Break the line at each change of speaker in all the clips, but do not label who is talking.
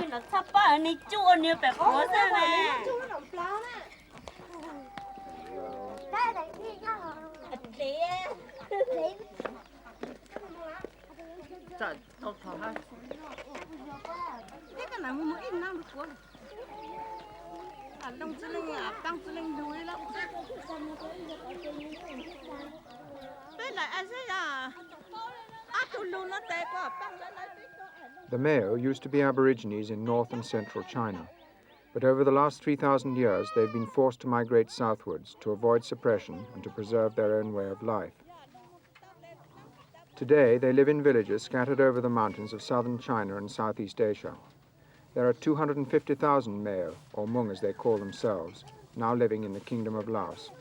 nó sắp bả này chua nhiều phải khó ra nè.
Trời, thôi thôi.
Cái này mua ít năm được quá. Đông chứ lên đuôi lắm.
The Meo used to be Aborigines in north and central China, but over the last 3,000 years they've been forced to migrate southwards to avoid suppression and to preserve their own way of life. Today they live in villages scattered over the mountains of southern China and Southeast Asia. There are 250,000 Meo, or Hmong as they call themselves, now living in the Kingdom of Laos.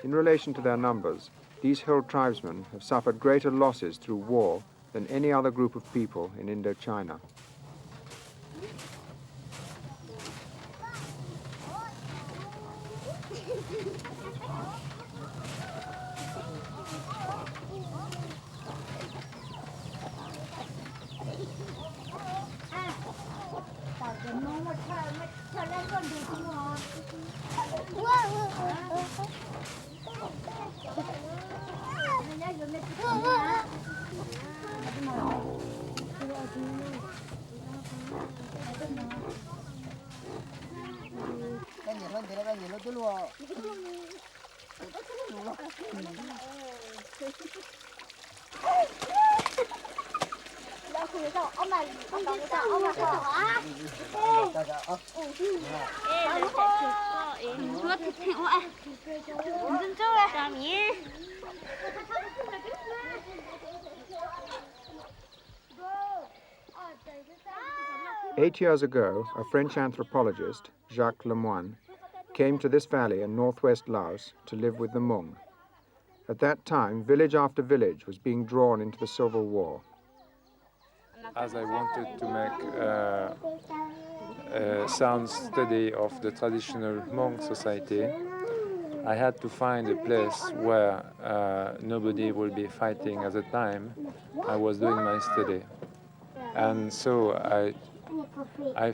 In relation to their numbers, these hill tribesmen have suffered greater losses through war than any other group of people in Indochina. Eight years ago, a French anthropologist, Jacques Lemoine, came to this valley in northwest Laos to live with the Hmong. At that time, village after village was being drawn into the civil war.
As I wanted to make a sound study of the traditional Hmong society, I had to find a place where nobody would be fighting at the time I was doing my study. And so I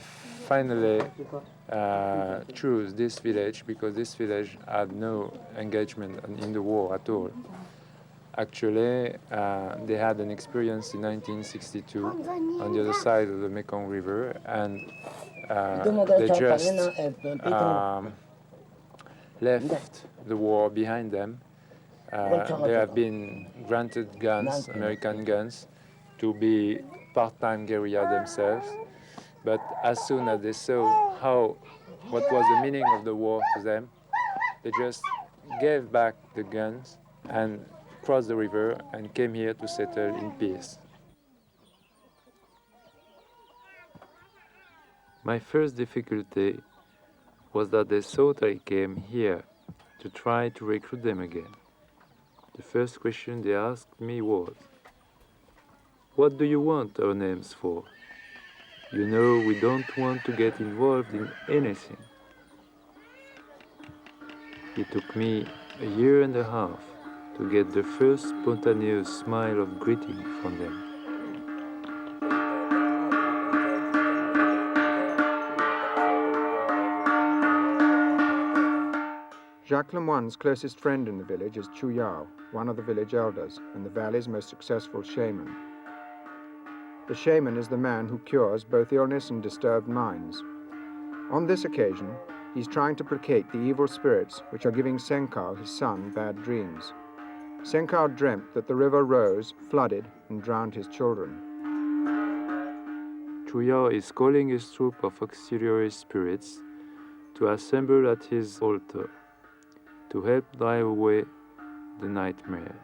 finally chose this village because this village had no engagement in the war at all. Actually, they had an experience in 1962 on the other side of the Mekong River, and they just left the war behind them. They have been granted guns, American guns, to be part-time guerrilla themselves. But as soon as they saw what was the meaning of the war to them, they just gave back the guns and crossed the river and came here to settle in peace. My first difficulty was that they thought I came here to try to recruit them again. The first question they asked me was, "What do you want our names for? You know, we don't want to get involved in anything." It took me a year and a half to get the first spontaneous smile of greeting from them.
Jacques Lemoine's closest friend in the village is Chu Yao, one of the village elders and the valley's most successful shaman. The shaman is the man who cures both illness and disturbed minds. On this occasion, he's trying to placate the evil spirits which are giving Senkao, his son, bad dreams. Senkao dreamt that the river rose, flooded, and drowned his children.
Chu Yao is calling his troop of auxiliary spirits to assemble at his altar to help drive away the nightmares.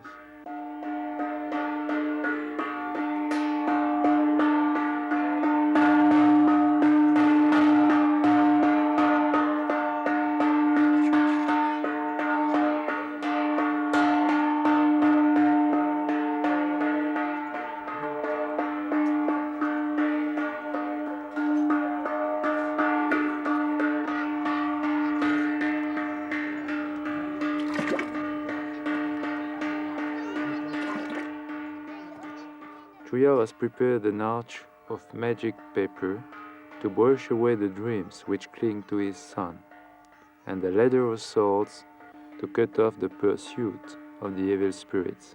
Chuyao has prepared an arch of magic paper to brush away the dreams which cling to his son, and a ladder of swords to cut off the pursuit of the evil spirits.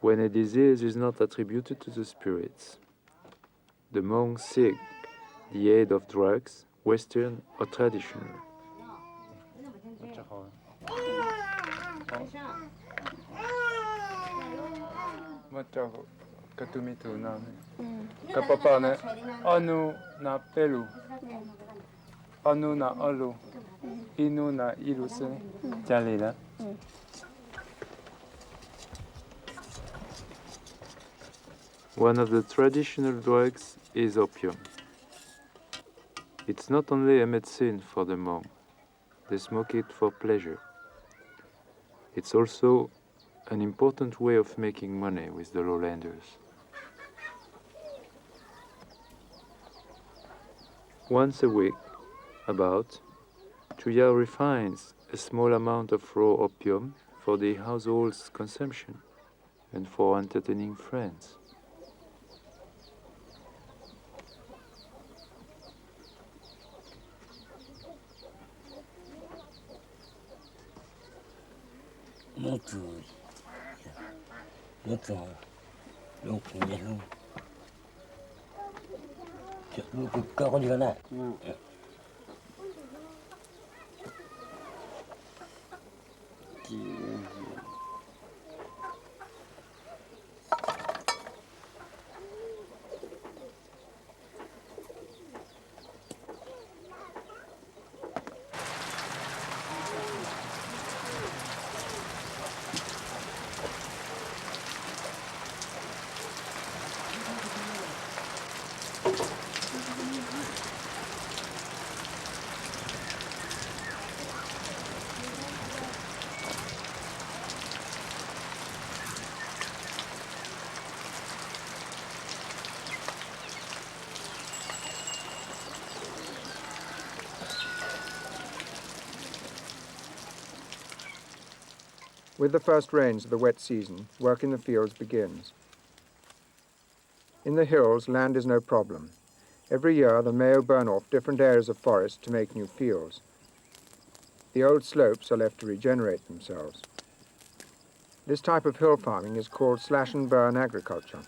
When a disease is not attributed to the spirits, the monks seek the aid of drugs, Western or traditional. Anu na pelu, anu na olu, inu na iluse, jalila. One of the traditional drugs is opium. It's not only a medicine for the Hmong, they smoke it for pleasure. It's also an important way of making money with the lowlanders. Once a week, Chuyao refines a small amount of raw opium for the household's consumption and for entertaining friends.
With the first rains of the wet season, work in the fields begins. In the hills, land is no problem. Every year, the Mayo burn off different areas of forest to make new fields. The old slopes are left to regenerate themselves. This type of hill farming is called slash-and-burn agriculture.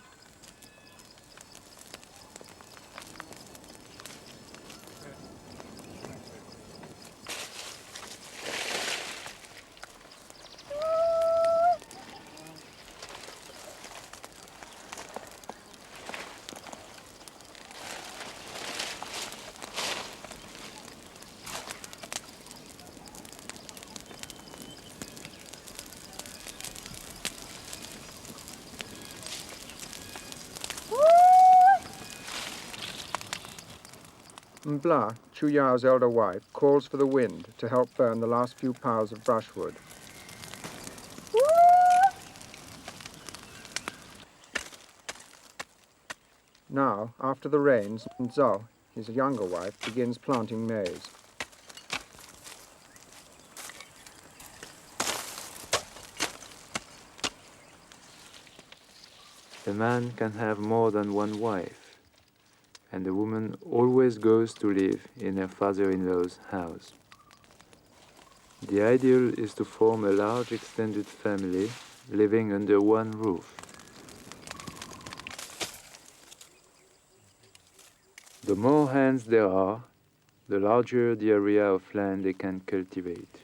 Mbla, Chuyao's elder wife, calls for the wind to help burn the last few piles of brushwood. Now, after the rains, Nzo, his younger wife, begins planting maize.
A man can have more than one wife, and the woman always goes to live in her father-in-law's house. The ideal is to form a large extended family living under one roof. The more hands there are, the larger the area of land they can cultivate.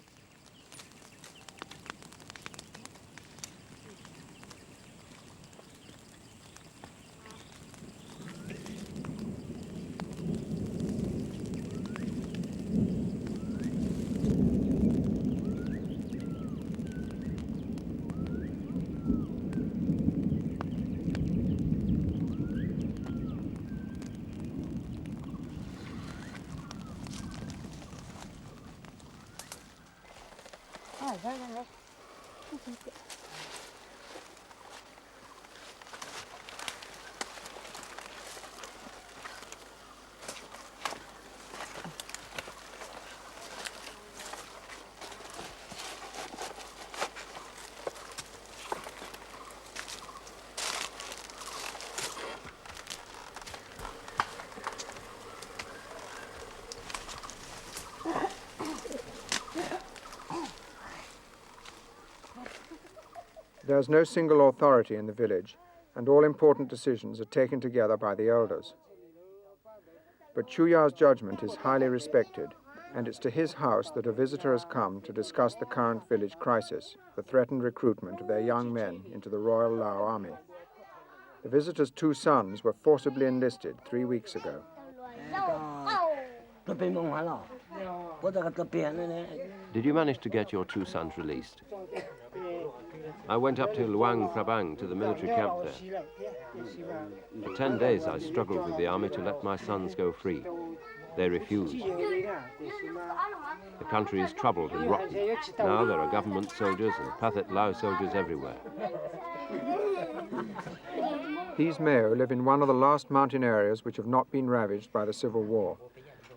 There is no single authority in the village, and all important decisions are taken together by the elders. But Chuya's judgment is highly respected, and it's to his house that a visitor has come to discuss the current village crisis, the threatened recruitment of their young men into the Royal Lao Army. The visitor's 2 sons were forcibly enlisted 3 weeks ago.
Did you manage to get your 2 sons released? I went up to Luang Prabang to the military camp there. For 10 days I struggled with the army to let my sons go free. They refused. The country is troubled and rotten. Now there are government soldiers and Pathet Lao soldiers everywhere.
These Meo live in one of the last mountain areas which have not been ravaged by the civil war.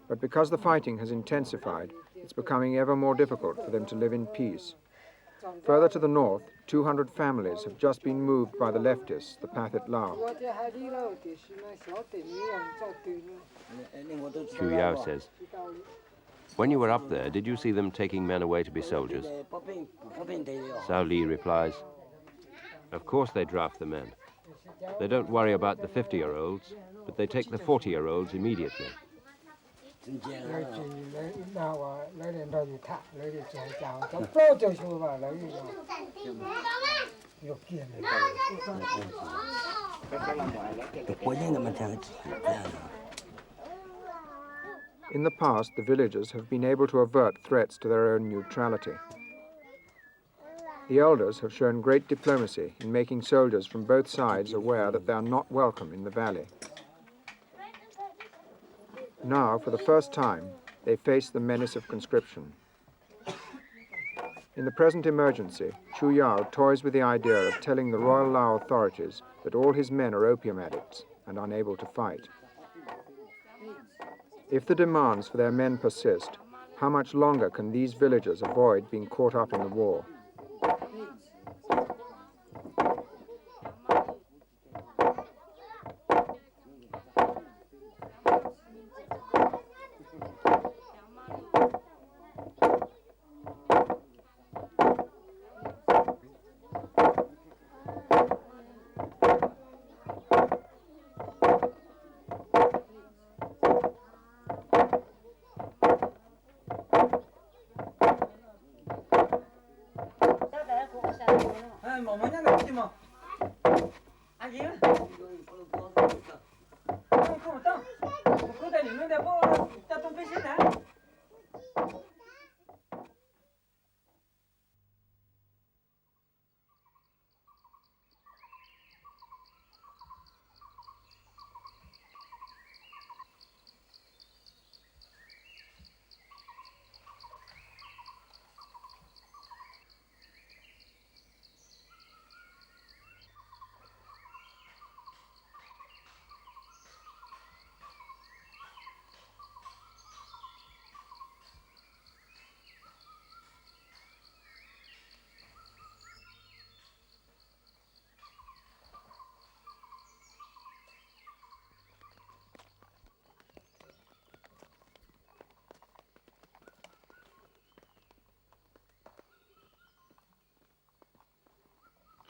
But because the fighting has intensified, it's becoming ever more difficult for them to live in peace. Further to the north, 200 families have just been moved by the leftists, the Pathet Lao.
Chu Yao says, when you were up there, did you see them taking men away to be soldiers? Sao Li replies, of course they draft the men. They don't worry about the 50-year-olds, but they take the 40-year-olds immediately.
In the past, the villagers have been able to avert threats to their own neutrality. The elders have shown great diplomacy in making soldiers from both sides aware that they are not welcome in the valley. Now, for the first time, they face the menace of conscription. In the present emergency, Chu Yao toys with the idea of telling the Royal Lao authorities that all his men are opium addicts and unable to fight. If the demands for their men persist, how much longer can these villagers avoid being caught up in the war?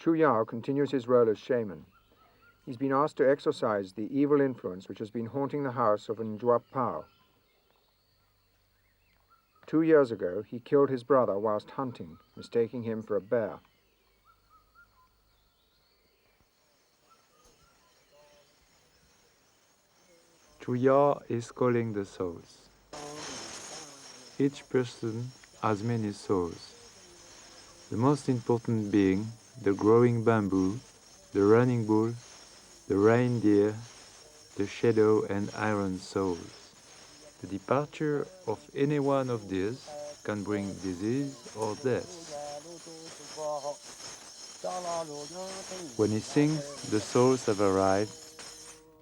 Chu Yao continues his role as shaman. He's been asked to exorcise the evil influence which has been haunting the house of Njua Pao. 2 years ago, he killed his brother whilst hunting, mistaking him for a bear.
Chu Yao is calling the souls. Each person has many souls. The most important being the growing bamboo, the running bull, the reindeer, the shadow and iron souls. The departure of any one of these can bring disease or death. When he sings "The souls have arrived,"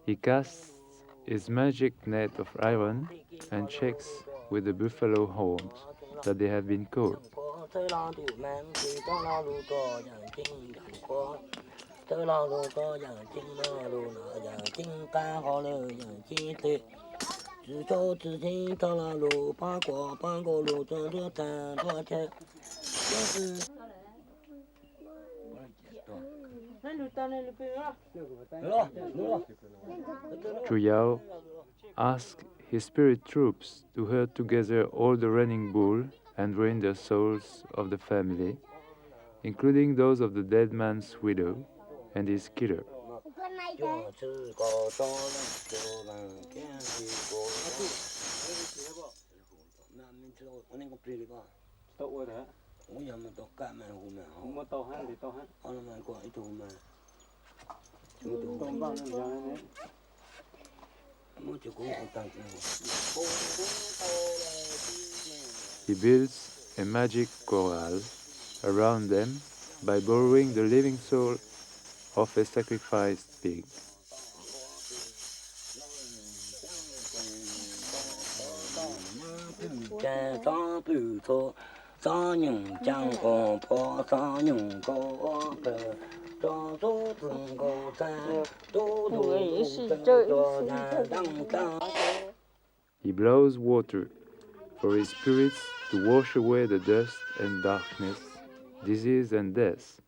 he casts his magic net of iron and checks with the buffalo horns that they have been caught. Chuyao asks his spirit troops to herd together all the running bull and drain the souls of the family, including those of the dead man's widow and his killer. He builds a magic corral around them by borrowing the living soul of a sacrificed pig. He blows water for his spirits to wash away the dust and darkness, disease and death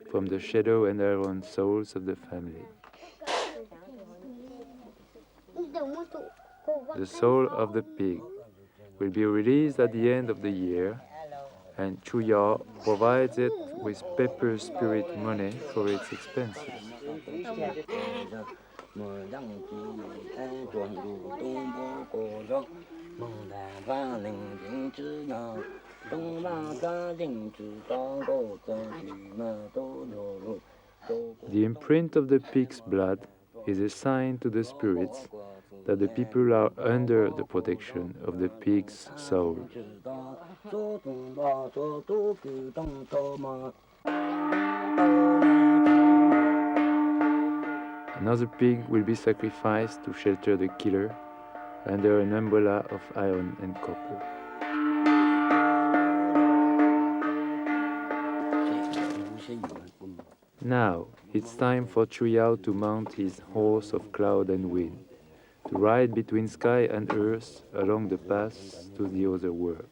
from the shadow and iron souls of the family. The soul of the pig will be released at the end of the year, and Chuyao provides it with pepper spirit money for its expenses. The imprint of the pig's blood is a sign to the spirits that the people are under the protection of the pig's soul. Another pig will be sacrificed to shelter the killer under an umbrella of iron and copper. Now, it's time for Chuyao to mount his horse of cloud and wind, to ride between sky and earth along the paths to the other world.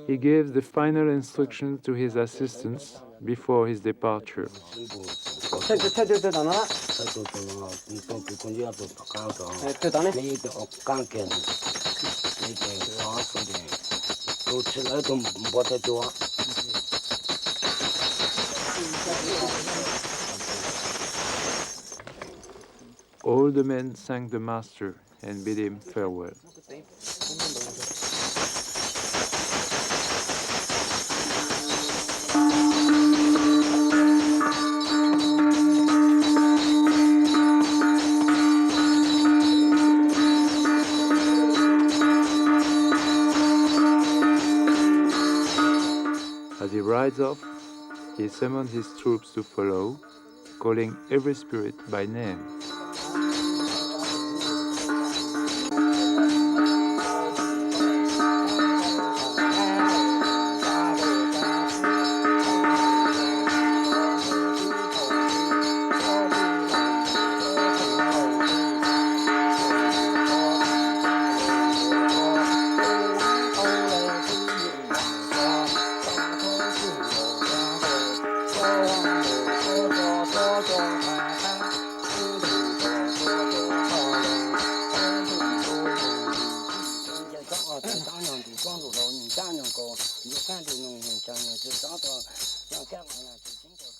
He gives the final instructions to his assistants before his departure. All the men thank the master and bid him farewell. As he rides off, he summons his troops to follow, calling every spirit by name.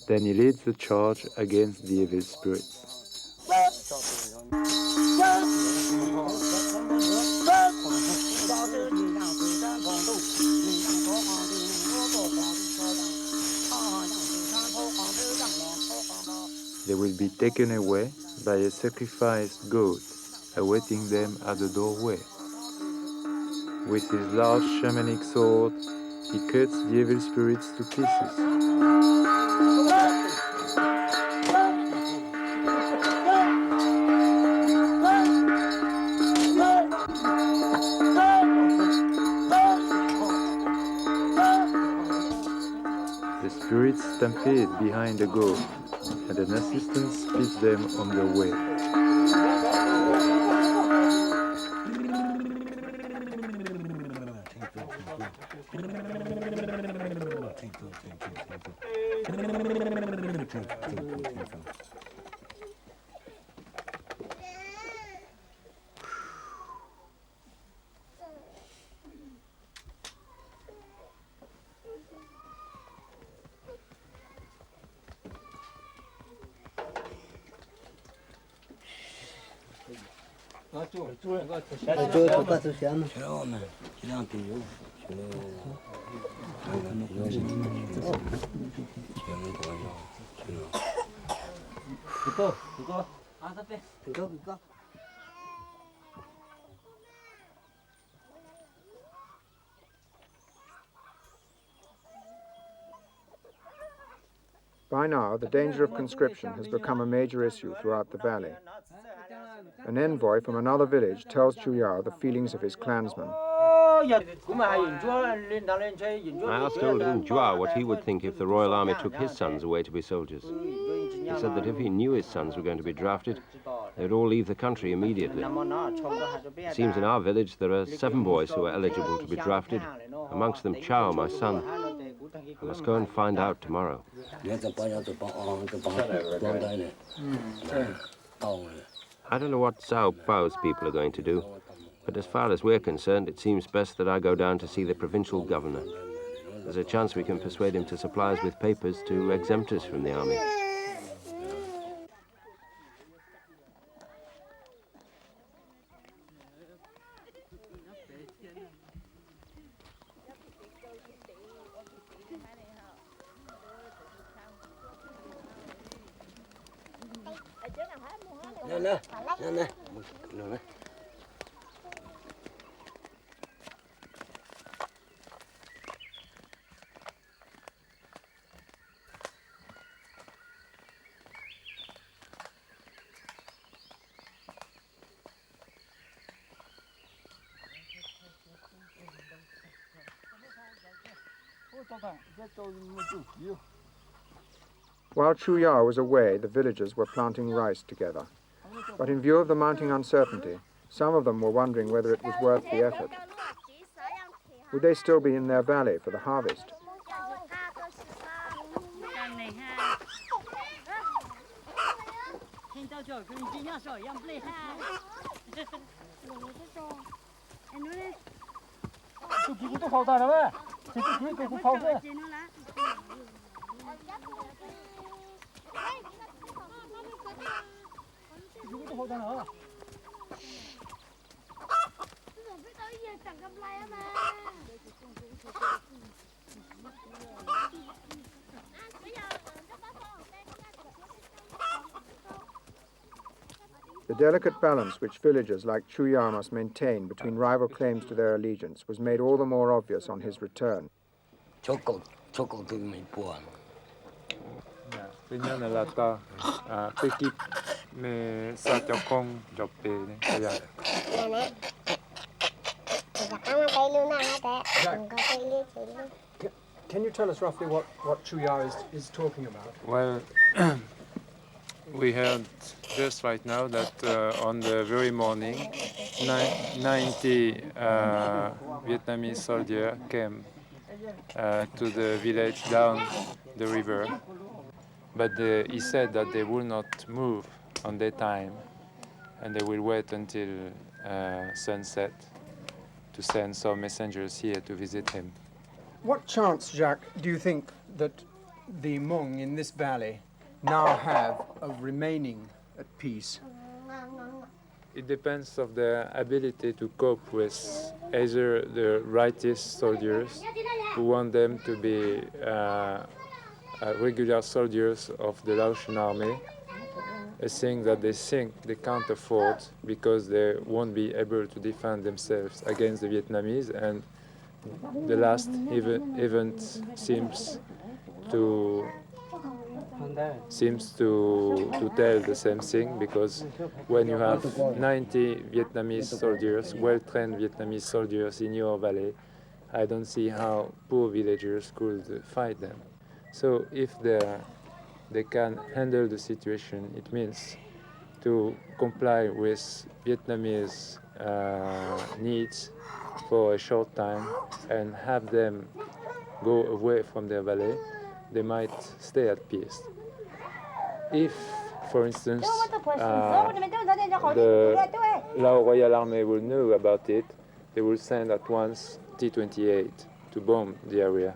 Then he leads the charge against the evil spirits. They will be taken away by a sacrificed goat awaiting them at the doorway. With his large shamanic sword, he cuts the evil spirits to pieces. The spirits stampede behind the goat, and an assistant speeds them on their way.
By now, the danger of conscription has become a major issue throughout the valley. An envoy from another village tells Chuyao the feelings of his clansmen.
I asked old Njua what he would think if the Royal Army took his sons away to be soldiers. He said that if he knew his sons were going to be drafted, they would all leave the country immediately. It seems in our village there are 7 boys who are eligible to be drafted, amongst them Chao, my son. I must go and find out tomorrow. I don't know what Sao Pau's people are going to do, but as far as we're concerned, it seems best that I go down to see the provincial governor. There's a chance we can persuade him to supply us with papers to exempt us from the army.
While Chuyao was away, the villagers were planting rice together. But in view of the mounting uncertainty, some of them were wondering whether it was worth the effort. Would they still be in their valley for the harvest? The delicate balance which villagers like Chuyao must maintain between rival claims to their allegiance was made all the more obvious on his return. Can you tell us roughly what Chuyao is talking about?
Well, we heard just right now that on the very morning, 90 Vietnamese soldiers came to the village down the river. But he said that they will not move on daytime, and they will wait until sunset to send some messengers here to visit him.
What chance, Jacques, do you think that the Hmong in this valley now have of remaining at peace?
It depends of their ability to cope with either the rightist soldiers who want them to be regular soldiers of the Laotian army, a thing that they can't afford because they won't be able to defend themselves against the Vietnamese, and the last event seems to tell the same thing, because when you have 90 Vietnamese soldiers, well-trained Vietnamese soldiers in your valley, I don't see how poor villagers could fight them. So if they can handle the situation, it means to comply with Vietnamese needs for a short time and have them go away from their valley, they might stay at peace. If, for instance, the Lao Royal Army will know about it, they will send at once T-28 to bomb the area.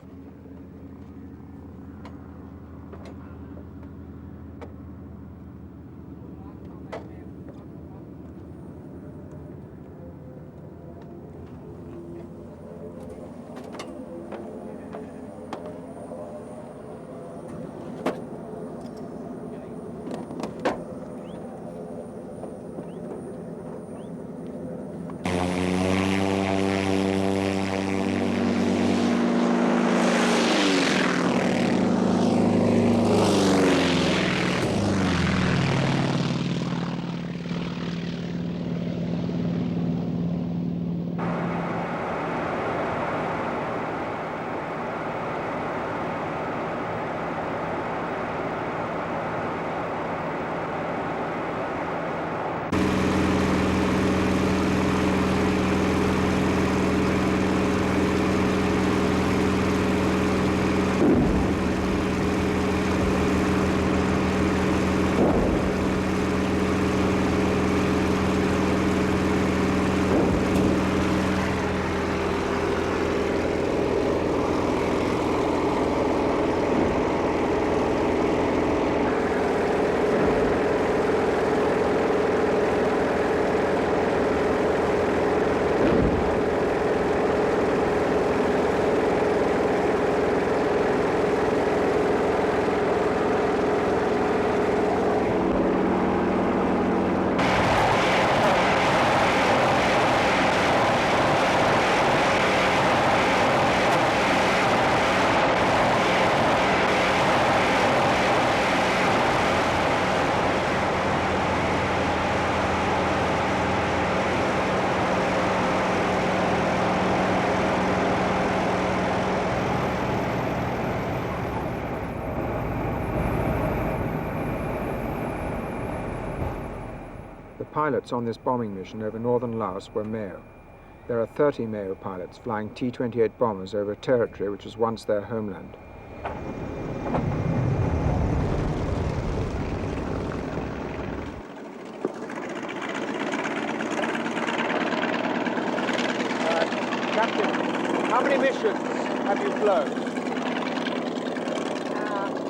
The pilots on this bombing mission over northern Laos were Mao. There are 30 Mao pilots flying T-28 bombers over territory which was once their homeland.
Captain, how many missions have you flown?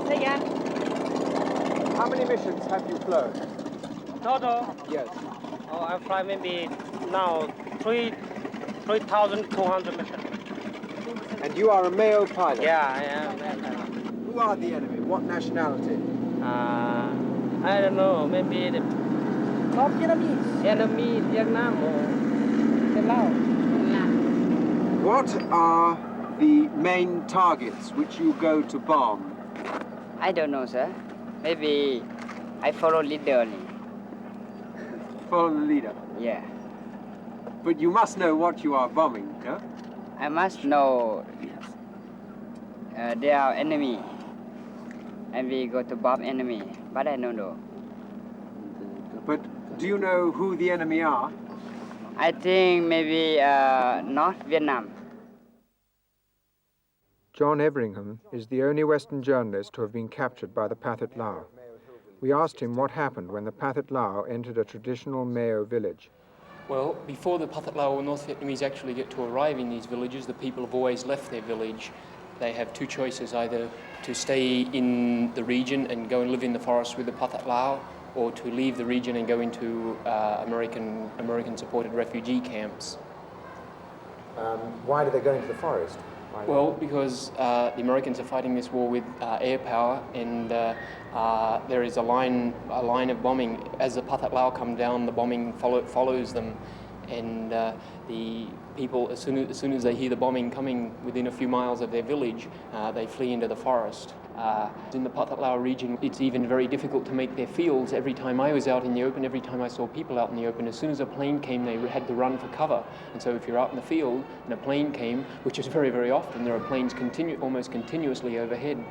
Say again.
How many missions have you flown?
Total?
Yes.
Oh, I fly maybe now 3,200 missions.
And you are a Mao pilot?
Yeah, I am.
Who are the enemy? What nationality?
I don't know. Maybe the enemy, Vietnam or the Laos.
What are the main targets which you go to bomb?
I don't know, sir. Maybe I follow leader only.
Follow the leader.
Yeah.
But you must know what you are bombing, no?
I must know they are enemy. And we go to bomb enemy. But I don't know.
But do you know who the enemy are?
I think maybe North Vietnam.
John Everingham is the only Western journalist to have been captured by the Pathet Lao. We asked him what happened when the Pathet Lao entered a traditional Mao village.
Well, before the Pathet Lao or North Vietnamese actually get to arrive in these villages, the people have always left their village. They have two choices, either to stay in the region and go and live in the forest with the Pathet Lao, or to leave the region and go into American-supported refugee camps.
Why did they go into the forest?
Well, because the Americans are fighting this war with air power, and there is a line of bombing. As the Pathet Lao come down, the bombing follows them, and the people, as soon as they hear the bombing coming within a few miles of their village, they flee into the forest. In the Pathet Lao region, it's even very difficult to make their fields. Every time I was out in the open, every time I saw people out in the open, as soon as a plane came, they had to run for cover. And so if you're out in the field and a plane came, which is very, very often, there are planes almost continuously overhead,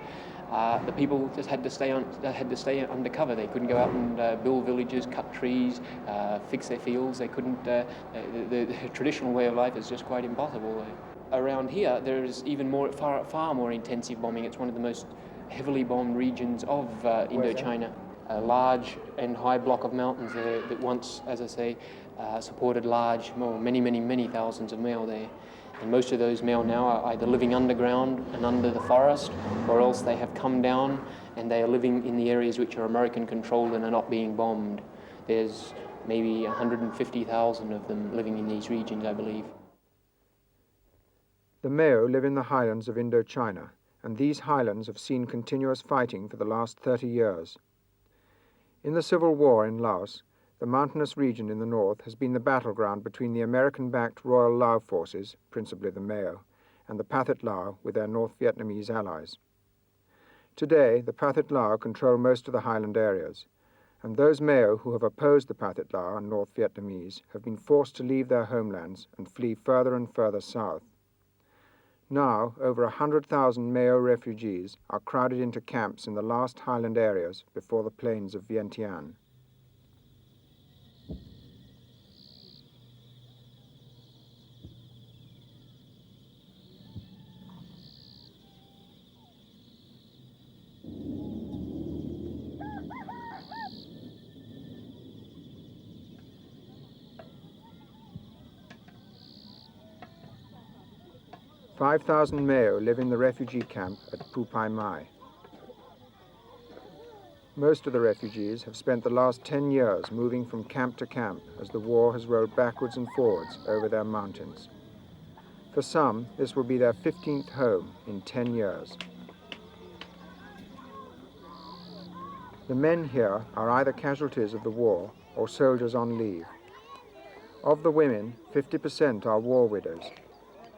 the people just had to stay under cover. They couldn't go out and build villages, cut trees, fix their fields. They couldn't. The traditional way of life is just quite impossible. Around here, there is even far more intensive bombing. It's one of the most heavily bombed regions of Indochina. A large and high block of mountains there that once, as I say, supported many thousands of male there. And most of those male now are either living underground and under the forest, or else they have come down and they are living in the areas which are American controlled and are not being bombed. There's maybe 150,000 of them living in these regions, I believe.
The Meo live in the highlands of Indochina, and these highlands have seen continuous fighting for the last 30 years. In the Civil War in Laos, the mountainous region in the north has been the battleground between the American-backed Royal Lao forces, principally the Meo, and the Pathet Lao with their North Vietnamese allies. Today, the Pathet Lao control most of the highland areas, and those Meo who have opposed the Pathet Lao and North Vietnamese have been forced to leave their homelands and flee further and further south. Now, over 100,000 Meo refugees are crowded into camps in the last highland areas before the plains of Vientiane. "5,000 Meo live in the refugee camp at Pupai Mai. Most of the refugees have spent the last 10 years moving from camp to camp as the war has rolled backwards and forwards over their mountains. For some, this will be their 15th home in 10 years. The men here are either casualties of the war or soldiers on leave. Of the women, 50% are war widows.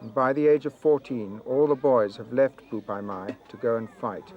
And by the age of 14, all the boys have left Pupai Mai to go and fight.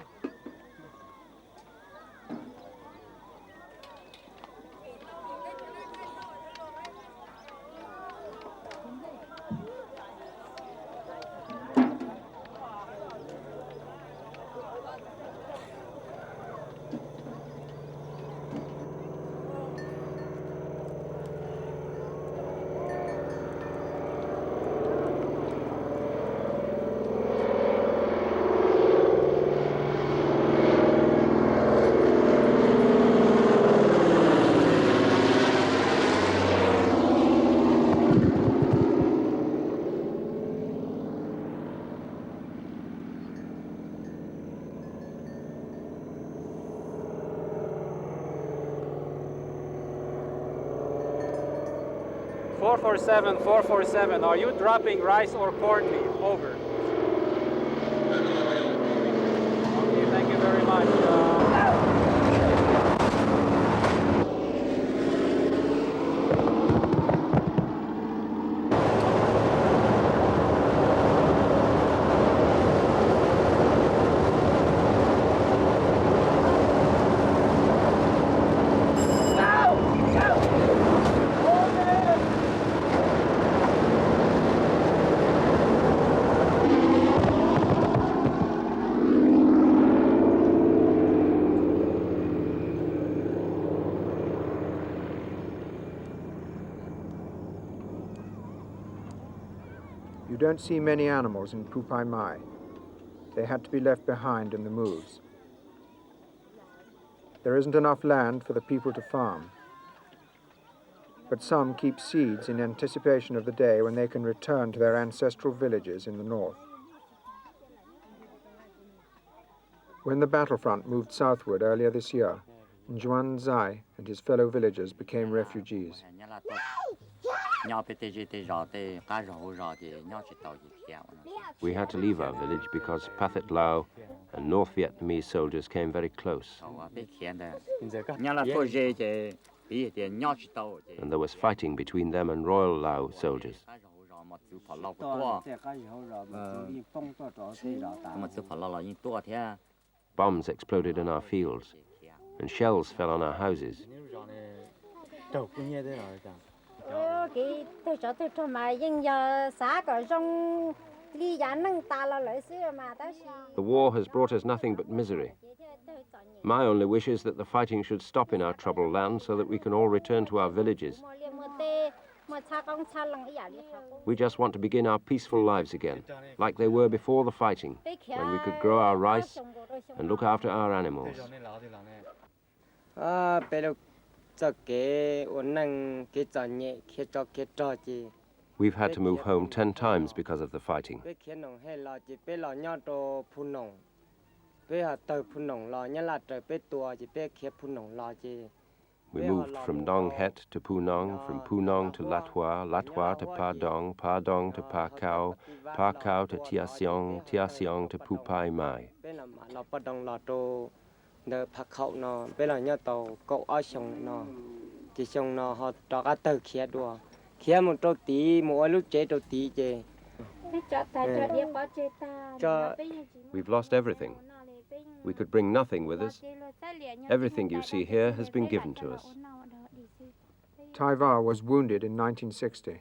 "447, are you dropping rice or cornmeal? Over." Okay, thank you very much.
You don't see many animals in Pupai Mai. They had to be left behind in the moves. There isn't enough land for the people to farm. But some keep seeds in anticipation of the day when they can return to their ancestral villages in the north. When the battlefront moved southward earlier this year, Njuan Zai and his fellow villagers became refugees.
We had to leave our village because Pathet Lao and North Vietnamese soldiers came very close. And there was fighting between them and Royal Lao soldiers. Bombs exploded in our fields, and shells fell on our houses. The war has brought us nothing but misery. My only wish is that the fighting should stop in our troubled land so that we can all return to our villages. We just want to begin our peaceful lives again, like they were before the fighting, when we could grow our rice and look after our animals. We've had to move home 10 times because of the fighting. We moved from Dong Het to Punong, from Punong to Latwa, Latwa to Padong, Padong to Pa Cao, Pa Cao to Tia Siong, Tia Siong to Pupai Mai. We've lost everything. We could bring nothing with us. Everything you see here has been given to us.
Tai Va was wounded in 1960.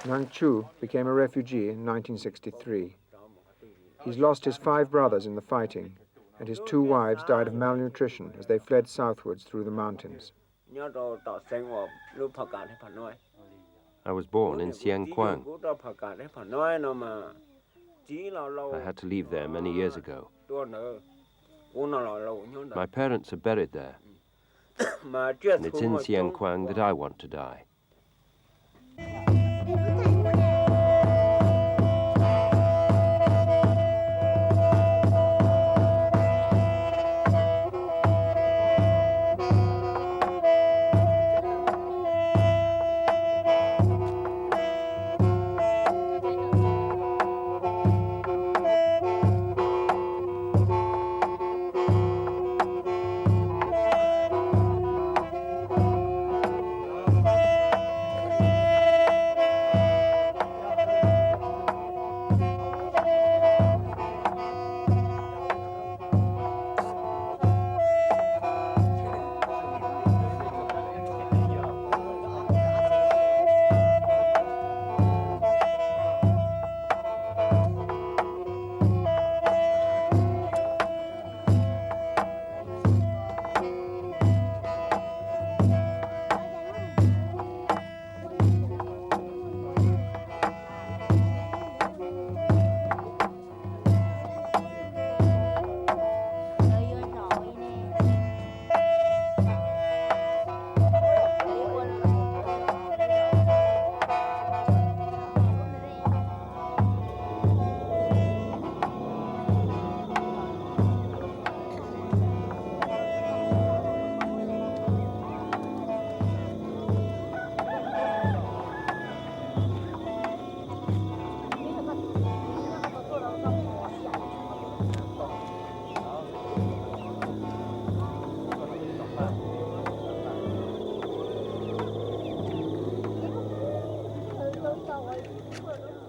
Nang Chu became a refugee in 1963. He's lost his 5 brothers in the fighting, and his 2 wives died of malnutrition as they fled southwards through the mountains.
I was born in Sieng Quang. I had to leave there many years ago. My parents are buried there, and it's in Sieng Quang that I want to die.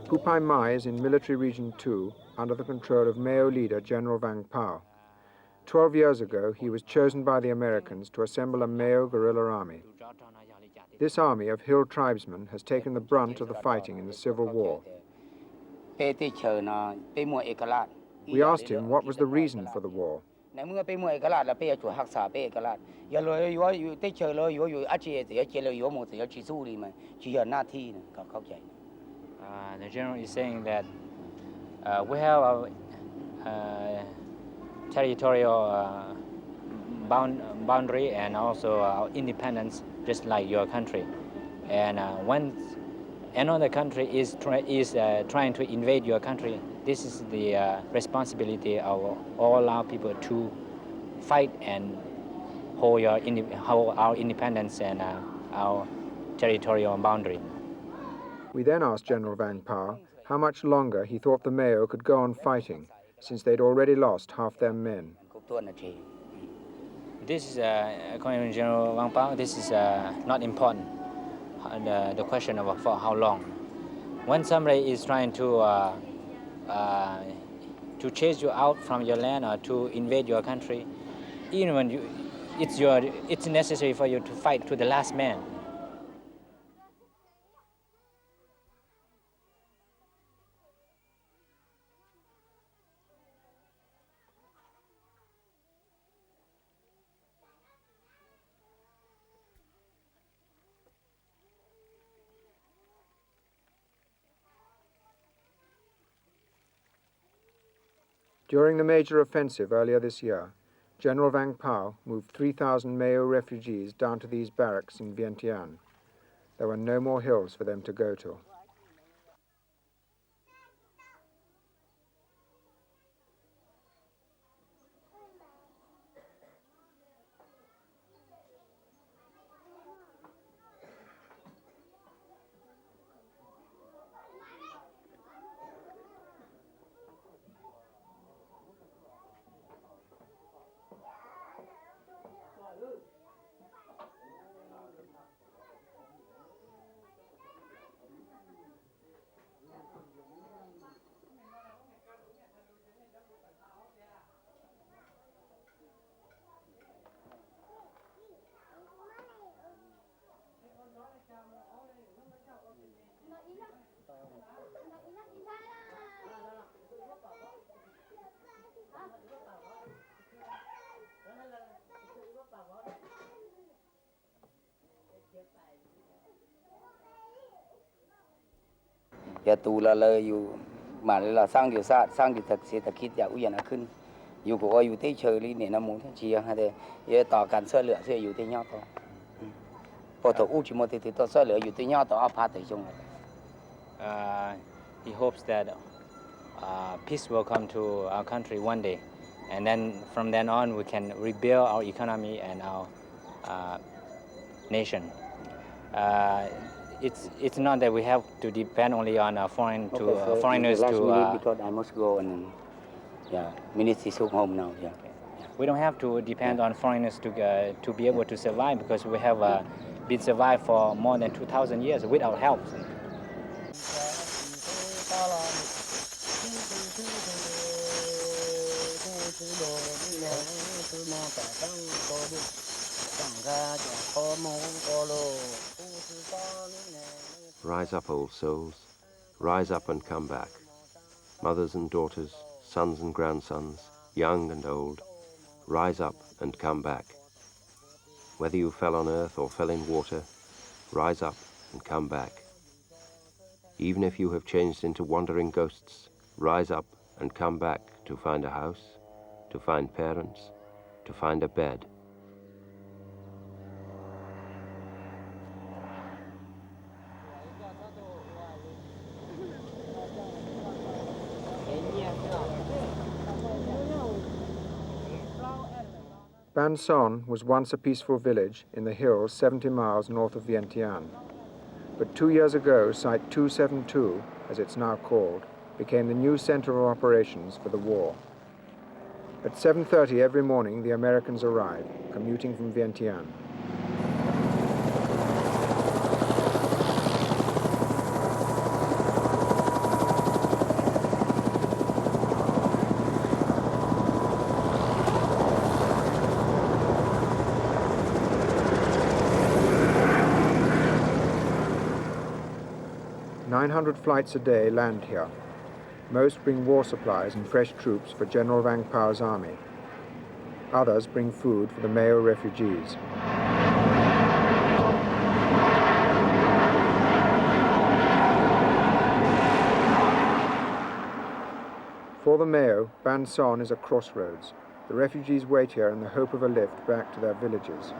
Pupai Mai is in Military Region 2 under the control of Mao leader General Vang Pao. 12 years ago, he was chosen by the Americans to assemble a Mao guerrilla army. This army of hill tribesmen has taken the brunt of the fighting in the Civil War. We asked him what was the reason for the war.
The general is saying that we have a territorial boundary and also our independence, just like your country. And once another country is trying to invade your country, this is the responsibility of all our people to fight and hold our independence and our territorial boundary.
We then asked General Vang Pao how much longer he thought the Mao could go on fighting, since they'd already lost half their men.
This is, according to General Vang Pao, this is not important, the question of for how long. When somebody is trying to chase you out from your land or to invade your country, even when it's necessary for you to fight to the last man.
During the major offensive earlier this year, General Vang Pao moved 3,000 Mao refugees down to these barracks in Vientiane. There were no more hills for them to go to.
Giờ tù là lời dù mà là sang điều sát sang điều thật sẽ thật khít giờ uy làขึ้นอยู่ก็อยู่ที่เชอรี่เนี่ยน้ำมูที่เชียร์ฮะเดี๋ยวต่อการเสื้อเหลือเสื้ออยู่ที่ย่อต่อพอถูกอู้ชิมติที่ต่อเสื้อเหลืออยู่ที่ย่อต่อเอาพาถึงจง
He hopes that peace will come to our country one day, and then from then on we can rebuild our economy and our nation. It's not that we have to depend only on foreigners to.
Because I must go and ministry is home now. Yeah.
We don't have to depend on foreigners to be able to survive, because we have been survived for more than 2,000 years without help.
Rise up, old souls. Rise up and come back. Mothers and daughters, sons and grandsons, young and old, rise up and come back. Whether you fell on earth or fell in water, rise up and come back. Even if you have changed into wandering ghosts, rise up and come back to find a house, to find parents, to find a bed.
Ban Son was once a peaceful village in the hills 70 miles north of Vientiane. But 2 years ago, Site 272, as it's now called, became the new center of operations for the war. At 7:30 every morning, the Americans arrive, commuting from Vientiane. 900 flights a day land here. Most bring war supplies and fresh troops for General Vang Pao's army. Others bring food for the Mao refugees. For the Mao, Ban Son is a crossroads. The refugees wait here in the hope of a lift back to their villages.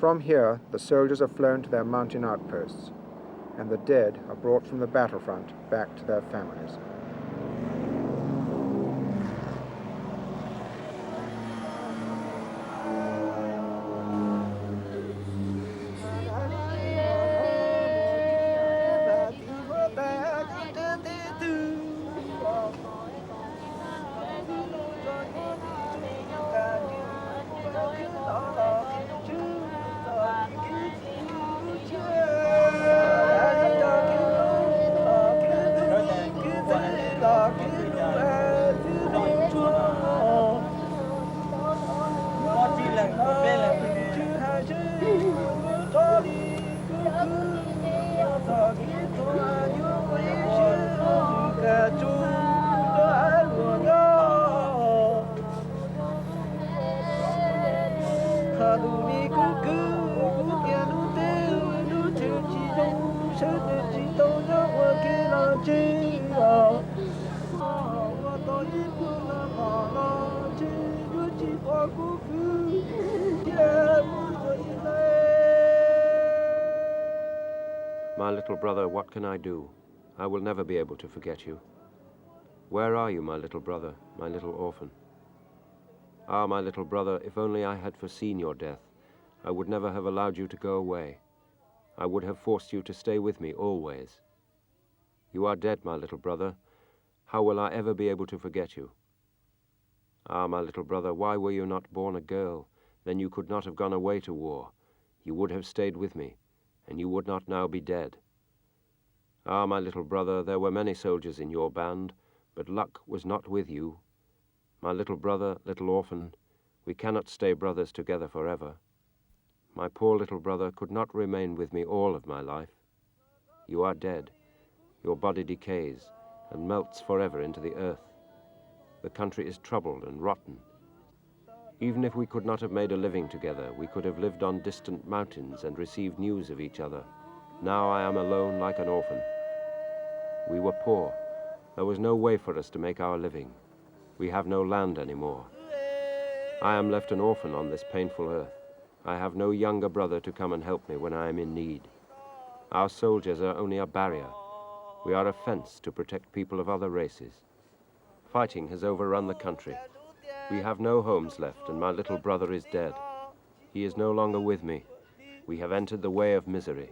From here, the soldiers are flown to their mountain outposts, and the dead are brought from the battlefront back to their families.
My little brother, what can I do? I will never be able to forget you. Where are you, my little brother, my little orphan? Ah, my little brother, if only I had foreseen your death, I would never have allowed you to go away. I would have forced you to stay with me always. You are dead, my little brother. How will I ever be able to forget you? Ah, my little brother, why were you not born a girl? Then you could not have gone away to war. You would have stayed with me, and you would not now be dead. Ah, my little brother, there were many soldiers in your band, but luck was not with you. My little brother, little orphan, we cannot stay brothers together forever. My poor little brother could not remain with me all of my life. You are dead. Your body decays and melts forever into the earth. The country is troubled and rotten. Even if we could not have made a living together, we could have lived on distant mountains and received news of each other. Now I am alone like an orphan. We were poor. There was no way for us to make our living. We have no land anymore. I am left an orphan on this painful earth. I have no younger brother to come and help me when I am in need. Our soldiers are only a barrier. We are a fence to protect people of other races. Fighting has overrun the country. We have no homes left, and my little brother is dead. He is no longer with me. We have entered the way of misery.